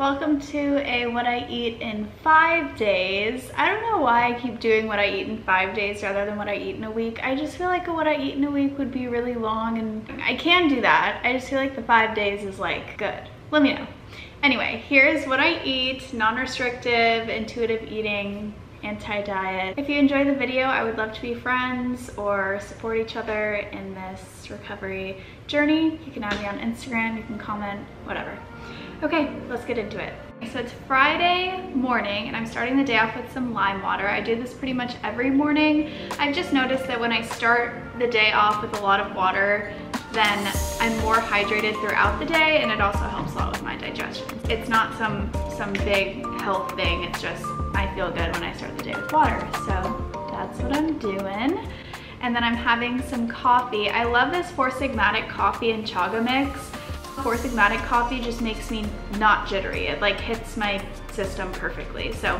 Welcome to a what I eat in 5 days. I don't know why I keep doing what I eat in 5 days rather than what I eat in a week. I just feel like what I eat in a week would be really long, and I can do that. I just feel like the 5 days is like good. Let me know. Anyway, here's what I eat, non-restrictive, intuitive eating, anti-diet. If you enjoy the video, I would love to be friends or support each other in this recovery journey. You can add me on Instagram, you can comment, whatever. Okay, let's get into it. So it's Friday morning and I'm starting the day off with some lime water. I do this pretty much every morning. I've just noticed that when I start the day off with a lot of water, then I'm more hydrated throughout the day, and it also helps a lot with my digestion. It's not some big health thing, it's just I feel good when I start the day with water. So that's what I'm doing. And then I'm having some coffee. I love this Four Sigmatic coffee and chaga mix. Four Sigmatic coffee just makes me not jittery. It like hits my system perfectly. So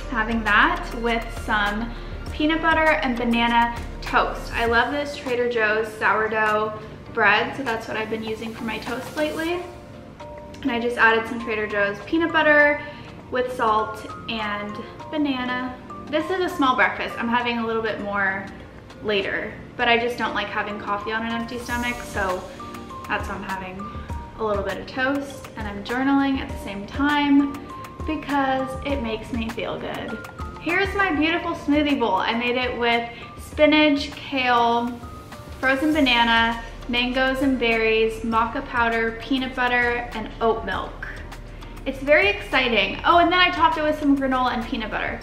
having that with some peanut butter and banana toast. I love this Trader Joe's sourdough bread, so that's what I've been using for my toast lately. And I just added some Trader Joe's peanut butter with salt and banana. This is a small breakfast. I'm having a little bit more later, but I just don't like having coffee on an empty stomach, so that's why I'm having a little bit of toast, and I'm journaling at the same time because it makes me feel good. Here's my beautiful smoothie bowl. I made it with spinach, kale, frozen banana, mangoes and berries, maca powder, peanut butter, and oat milk. It's very exciting. Oh, and then I topped it with some granola and peanut butter.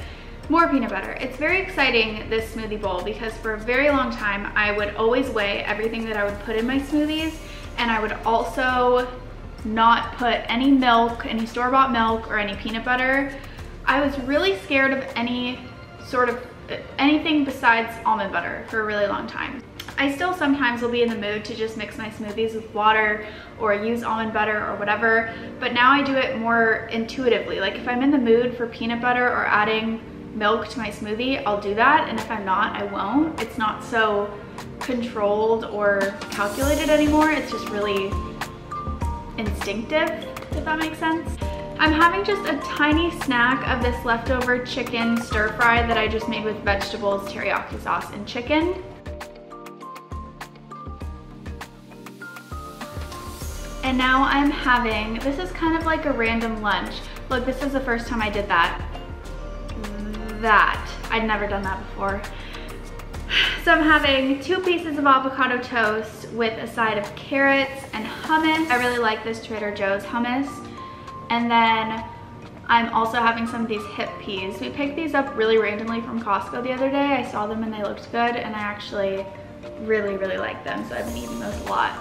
More peanut butter. It's very exciting, this smoothie bowl, because for a very long time, I would always weigh everything that I would put in my smoothies, and I would also not put any milk, any store-bought milk, or any peanut butter. I was really scared of anything besides almond butter for a really long time. I still sometimes will be in the mood to just mix my smoothies with water or use almond butter or whatever, but now I do it more intuitively. Like if I'm in the mood for peanut butter or adding milk to my smoothie, I'll do that, and if I'm not, I won't. It's not so controlled or calculated anymore. It's just really instinctive, if that makes sense. I'm having just a tiny snack of this leftover chicken stir fry that I just made with vegetables, teriyaki sauce, and chicken. And now I'm having, this is kind of like a random lunch. Look, this is the first time I did that. I'd never done that before. So I'm having 2 pieces of avocado toast with a side of carrots and hummus. I really like this Trader Joe's hummus. And then I'm also having some of these hip peas. We picked these up really randomly from Costco the other day. I saw them and they looked good, and I actually really like them, so I've been eating those a lot.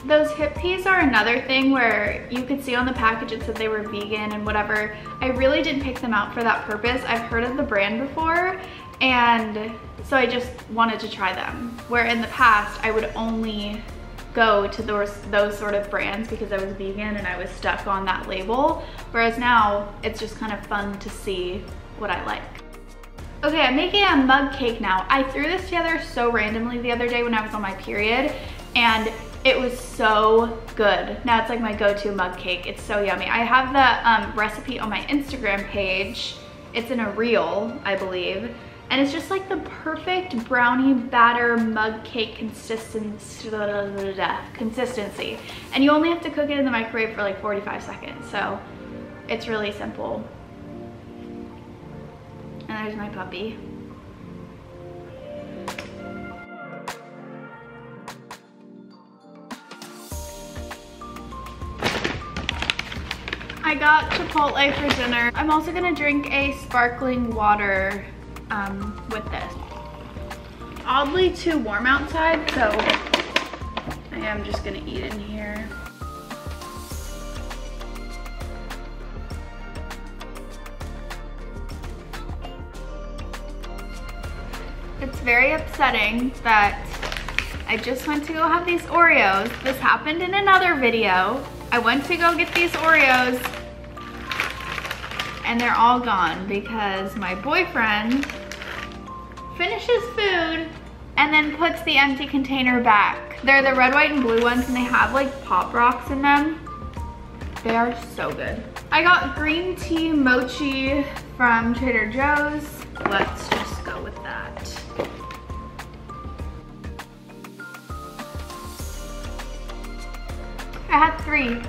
Those hip peas are another thing where you could see on the package it said they were vegan and whatever. I really did pick them out for that purpose. I've heard of the brand before, and so I just wanted to try them. Where in the past, I would only go to those sort of brands because I was vegan and I was stuck on that label. Whereas now, it's just kind of fun to see what I like. Okay, I'm making a mug cake now. I threw this together so randomly the other day when I was on my period, and it was so good. Now it's like my go-to mug cake. It's so yummy. I have the recipe on my Instagram page. It's in a reel, I believe. And it's just like the perfect brownie batter mug cake consistency. And you only have to cook it in the microwave for like 45 seconds. So it's really simple. And there's my puppy. I got Chipotle for dinner. I'm also gonna drink a sparkling water with this. Oddly too warm outside, so I am just gonna eat in here. It's very upsetting that I just went to go have these Oreos. This happened in another video. I went to go get these Oreos and they're all gone because my boyfriend finishes food and then puts the empty container back. They're the red, white, and blue ones, and they have like Pop Rocks in them. They are so good. I got green tea mochi from Trader Joe's. Let's just go with that. I had 3.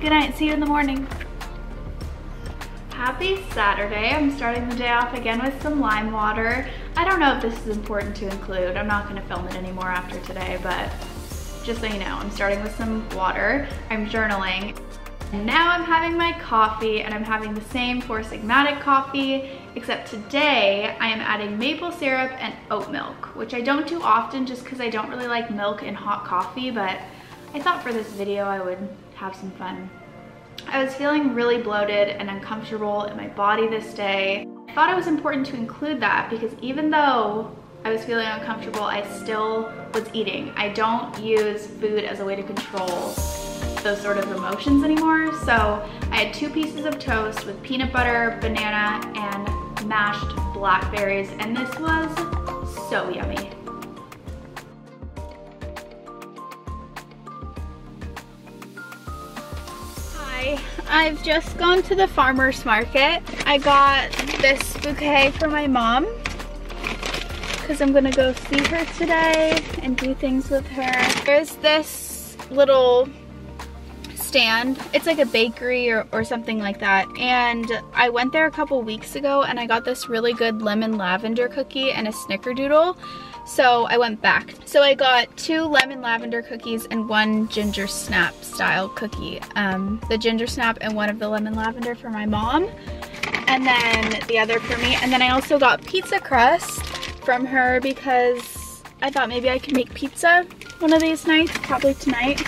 Good night, see you in the morning. Happy Saturday. I'm starting the day off again with some lime water. I don't know if this is important to include. I'm not gonna film it anymore after today, but just so you know, I'm starting with some water. I'm journaling. And now I'm having my coffee, and I'm having the same Four Sigmatic coffee, except today I am adding maple syrup and oat milk, which I don't do often just because I don't really like milk in hot coffee, but I thought for this video I would have some fun. I was feeling really bloated and uncomfortable in my body this day. I thought it was important to include that because even though I was feeling uncomfortable, I still was eating. I don't use food as a way to control those sort of emotions anymore. So I had 2 pieces of toast with peanut butter, banana, and mashed blackberries, and this was so yummy. I've just gone to the farmer's market. I got this bouquet for my mom because I'm gonna go see her today and do things with her. There's this little stand. It's like a bakery or something like that. And I went there a couple weeks ago and I got this really good lemon lavender cookie and a snickerdoodle. So I went back. So I got 2 lemon lavender cookies and 1 ginger snap style cookie. The ginger snap and 1 of the lemon lavender for my mom, and then the other for me. And then I also got pizza crust from her because I thought maybe I could make pizza one of these nights, probably tonight.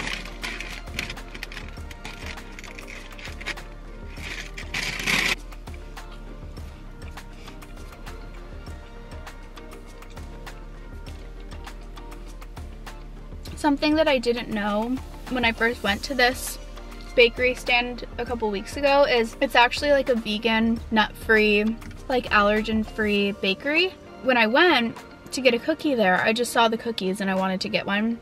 Something that I didn't know when I first went to this bakery stand a couple weeks ago is it's actually like a vegan, nut-free, like allergen-free bakery. When I went to get a cookie there, I just saw the cookies and I wanted to get one.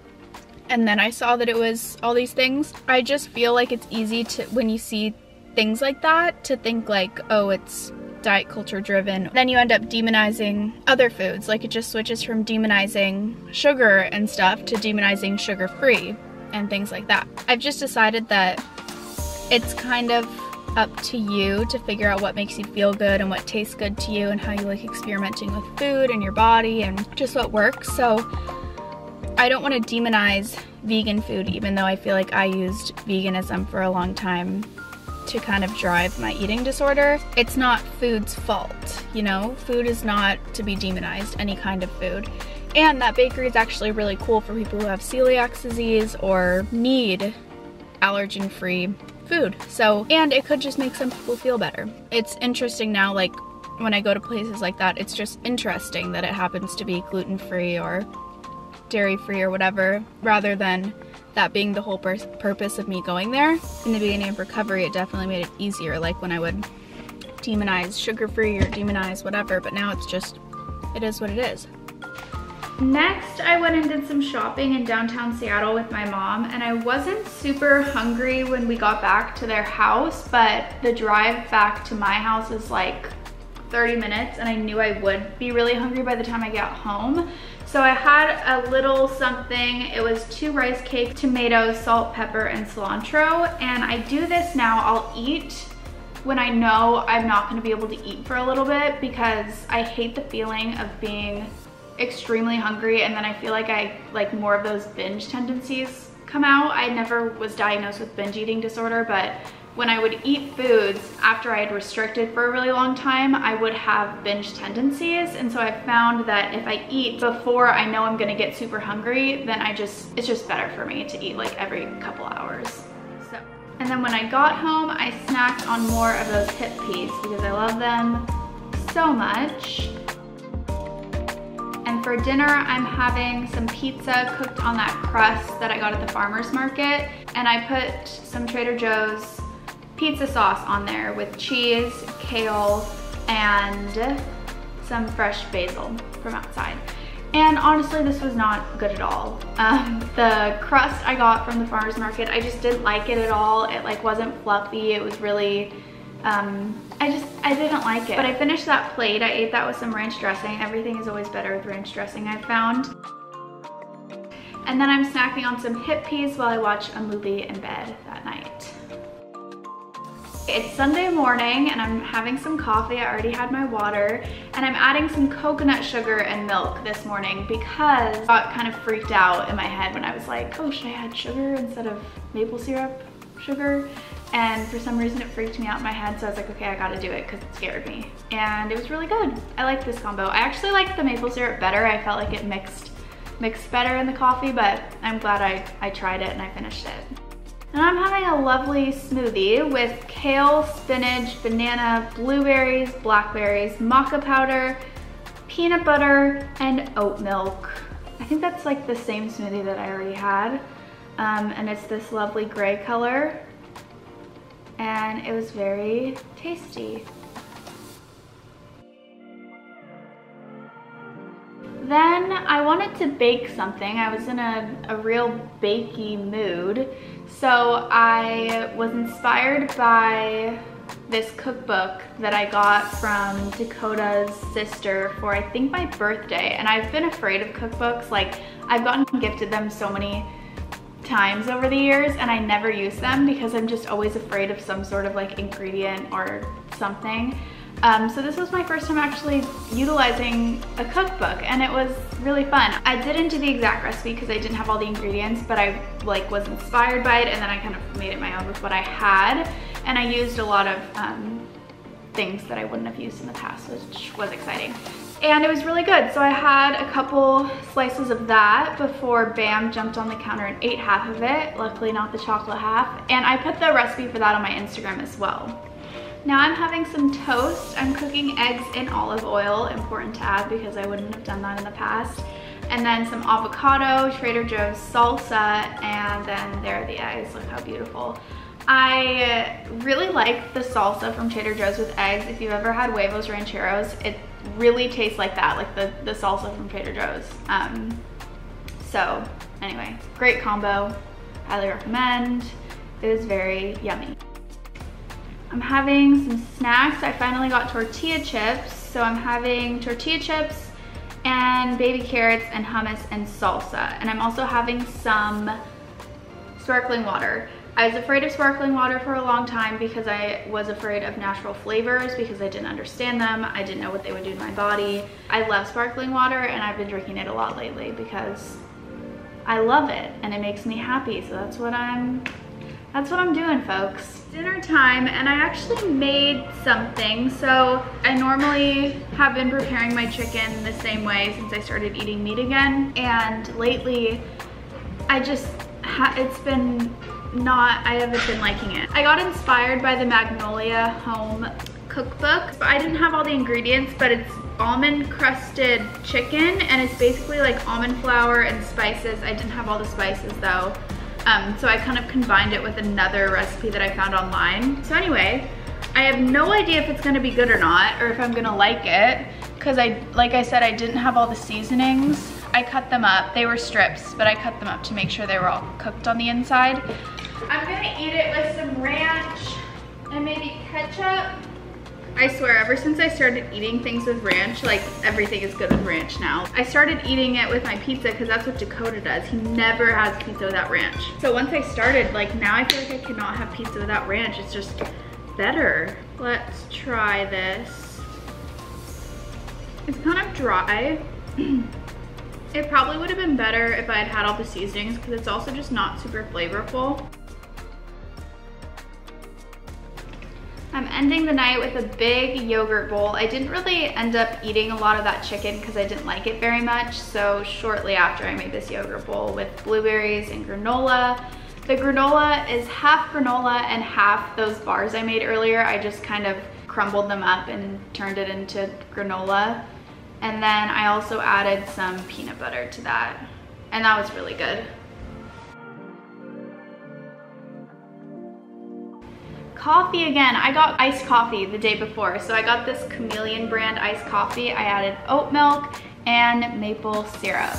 And then I saw that it was all these things. I just feel like it's easy to, when you see things like that, to think like, oh, it's diet culture driven. Then you end up demonizing other foods. Like it just switches from demonizing sugar and stuff to demonizing sugar-free and things like that. I've just decided that it's kind of up to you to figure out what makes you feel good and what tastes good to you and how you like experimenting with food and your body and just what works. So I don't want to demonize vegan food, even though I feel like I used veganism for a long time to kind of drive my eating disorder. It's not food's fault, you know? Food is not to be demonized, any kind of food. And that bakery is actually really cool for people who have celiac disease or need allergen-free food. So, and it could just make some people feel better. It's interesting now, like when I go to places like that, it's just interesting that it happens to be gluten-free or dairy-free or whatever, rather than that being the whole purpose of me going there. In the beginning of recovery, it definitely made it easier, like when I would demonize sugar-free or demonize whatever, but now it's just, it is what it is. Next, I went and did some shopping in downtown Seattle with my mom, and I wasn't super hungry when we got back to their house, but the drive back to my house is like 30 minutes, and I knew I would be really hungry by the time I got home. So I had a little something. It was 2 rice cakes, tomatoes, salt, pepper, and cilantro. And I do this now. I'll eat when I know I'm not gonna be able to eat for a little bit because I hate the feeling of being extremely hungry and then I feel like more of those binge tendencies come out. I never was diagnosed with binge eating disorder, but when I would eat foods after I had restricted for a really long time, I would have binge tendencies. And so I found that if I eat before I know I'm gonna get super hungry, then it's just better for me to eat like every couple hours. So, and then when I got home, I snacked on more of those hip peas because I love them so much. And for dinner, I'm having some pizza cooked on that crust that I got at the farmer's market. And I put some Trader Joe's pizza sauce on there with cheese, kale, and some fresh basil from outside. And honestly, this was not good at all. The crust I got from the farmer's market, I just didn't like it at all. It like wasn't fluffy. It was really, I didn't like it. But I finished that plate. I ate that with some ranch dressing. Everything is always better with ranch dressing, I've found. And then I'm snacking on some hip peas while I watch a movie in bed that night. It's Sunday morning and I'm having some coffee. I already had my water and I'm adding some coconut sugar and milk this morning because I got kind of freaked out in my head when I was like, oh, should I add sugar instead of maple syrup sugar? And for some reason it freaked me out in my head, so I was like, okay, I gotta do it because it scared me. And it was really good. I like this combo. I actually like the maple syrup better. I felt like it mixed better in the coffee, but I'm glad I tried it and I finished it. And I'm having a lovely smoothie with kale, spinach, banana, blueberries, blackberries, maca powder, peanut butter, and oat milk. I think that's like the same smoothie that I already had. And it's this lovely gray color. And it was very tasty. Then I wanted to bake something. I was in a real bakey mood. So I was inspired by this cookbook that I got from Dakota's sister for I think my birthday. And I've been afraid of cookbooks. Like I've gotten gifted them so many times over the years and I never use them because I'm just always afraid of some sort of like ingredient or something. So this was my first time actually utilizing a cookbook and it was really fun. I didn't do the exact recipe because I didn't have all the ingredients, but I like was inspired by it and then I kind of made it my own with what I had. And I used a lot of things that I wouldn't have used in the past, which was exciting. And it was really good. So I had a couple slices of that before Bam jumped on the counter and ate half of it. Luckily not the chocolate half. And I put the recipe for that on my Instagram as well. Now I'm having some toast. I'm cooking eggs in olive oil, important to add because I wouldn't have done that in the past. And then some avocado, Trader Joe's salsa, and then there are the eggs. Look how beautiful. I really like the salsa from Trader Joe's with eggs. If you've ever had huevos rancheros, it really tastes like that, like the salsa from Trader Joe's. So anyway, great combo, highly recommend. It was very yummy. I'm having some snacks. I finally got tortilla chips. So I'm having tortilla chips and baby carrots and hummus and salsa. And I'm also having some sparkling water. I was afraid of sparkling water for a long time because I was afraid of natural flavors because I didn't understand them. I didn't know what they would do to my body. I love sparkling water and I've been drinking it a lot lately because I love it and it makes me happy. So that's what I'm doing, folks. Dinner time, and I actually made something. So I normally have been preparing my chicken the same way since I started eating meat again. And lately, I haven't been liking it. I got inspired by the Magnolia Home cookbook. I didn't have all the ingredients, but it's almond crusted chicken, and it's basically like almond flour and spices. I didn't have all the spices though. So I kind of combined it with another recipe that I found online. So anyway, I have no idea if it's gonna be good or not, or if I'm gonna like it, because like I said, I didn't have all the seasonings. I cut them up. They were strips, but I cut them up to make sure they were all cooked on the inside. I'm gonna eat it with some ranch and maybe ketchup. I swear, ever since I started eating things with ranch, like everything is good with ranch now. I started eating it with my pizza because that's what Dakota does. He never has pizza without ranch. So once I started, like now I feel like I cannot have pizza without ranch. It's just better. Let's try this. It's kind of dry. It probably would have been better if I had had all the seasonings because it's also just not super flavorful. I'm ending the night with a big yogurt bowl. I didn't really end up eating a lot of that chicken because I didn't like it very much. So shortly after, I made this yogurt bowl with blueberries and granola. The granola is half granola and half those bars I made earlier. I just kind of crumbled them up and turned it into granola. And then I also added some peanut butter to that. And that was really good. Coffee again. I got iced coffee the day before. So I got this Chameleon brand iced coffee. I added oat milk and maple syrup.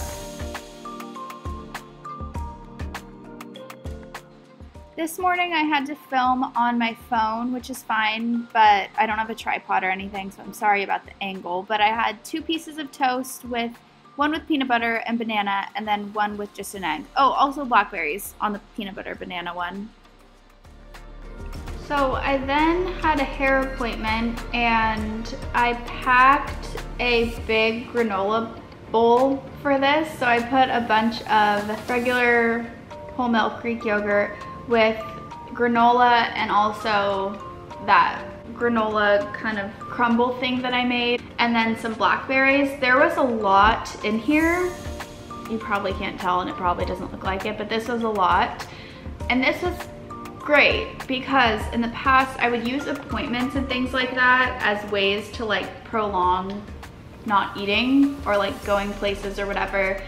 This morning I had to film on my phone, which is fine, but I don't have a tripod or anything, so I'm sorry about the angle. But I had 2 pieces of toast with one with peanut butter and banana, and then one with just an egg. Oh, also blackberries on the peanut butter banana one. So I then had a hair appointment, and I packed a big granola bowl for this. So I put a bunch of regular whole milk Greek yogurt with granola and also that granola kind of crumble thing that I made, and then some blackberries. There was a lot in here. You probably can't tell and it probably doesn't look like it, but this was a lot. And this was great because in the past I would use appointments and things like that as ways to like prolong not eating or like going places or whatever.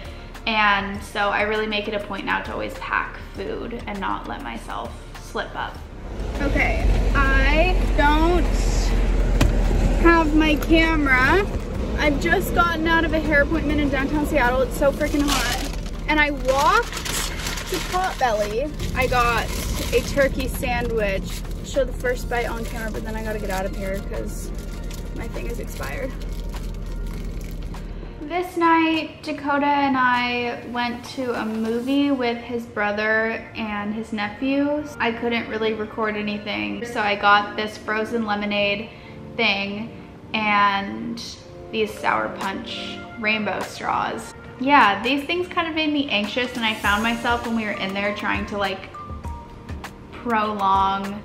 And so I really make it a point now to always pack food and not let myself slip up. Okay, I don't have my camera. I've just gotten out of a hair appointment in downtown Seattle. It's so freaking hot. And I walked to Potbelly. I got a turkey sandwich. Show the first bite on camera, but then I gotta get out of here because my thing is expired. This night, Dakota and I went to a movie with his brother and his nephews. I couldn't really record anything, so I got this frozen lemonade thing and these Sour Punch rainbow straws. Yeah, these things kind of made me anxious, and I found myself when we were in there trying to like prolong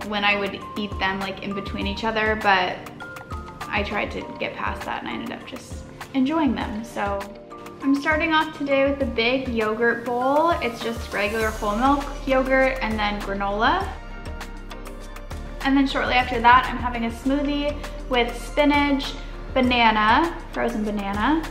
when I would eat them like in between each other, but I tried to get past that and I ended up just enjoying them. So I'm starting off today with a big yogurt bowl. It's just regular whole milk yogurt and then granola. And then shortly after that, I'm having a smoothie with spinach, banana, frozen banana,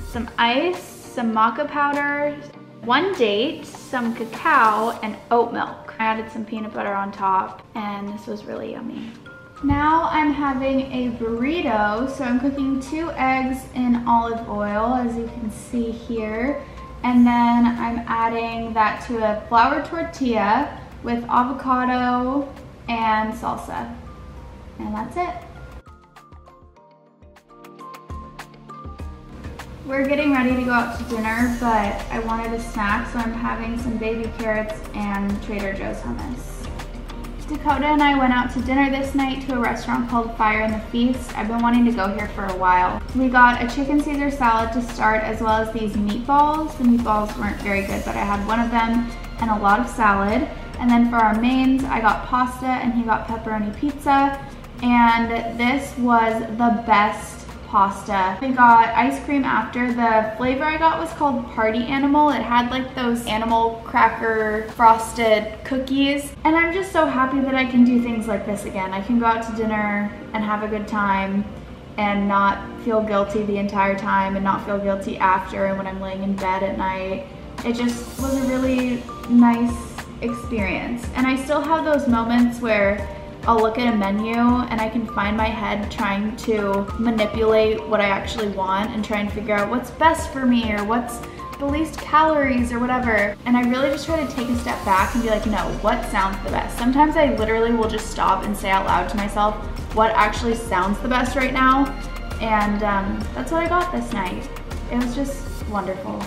some ice, some maca powder, 1 date, some cacao, and oat milk. I added some peanut butter on top, and this was really yummy. Now I'm having a burrito, so I'm cooking 2 eggs in olive oil, as you can see here. And then I'm adding that to a flour tortilla with avocado and salsa. And that's it. We're getting ready to go out to dinner, but I wanted a snack, so I'm having some baby carrots and Trader Joe's hummus. Dakota and I went out to dinner this night to a restaurant called Fire and the Feast. I've been wanting to go here for a while. We got a chicken Caesar salad to start, as well as these meatballs. The meatballs weren't very good, but I had one of them and a lot of salad. And then for our mains, I got pasta and he got pepperoni pizza. And this was the best pasta. We got ice cream after. The flavor I got was called Party Animal. It had like those animal cracker frosted cookies. And I'm just so happy that I can do things like this again. I can go out to dinner and have a good time and not feel guilty the entire time and not feel guilty after and when I'm laying in bed at night. It just was a really nice experience. And I still have those moments where I'll look at a menu and I can find my head trying to manipulate what I actually want and try and figure out what's best for me or what's the least calories or whatever. And I really just try to take a step back and be like, no, what sounds the best? Sometimes I literally will just stop and say out loud to myself what actually sounds the best right now. And that's what I got this night. It was just wonderful.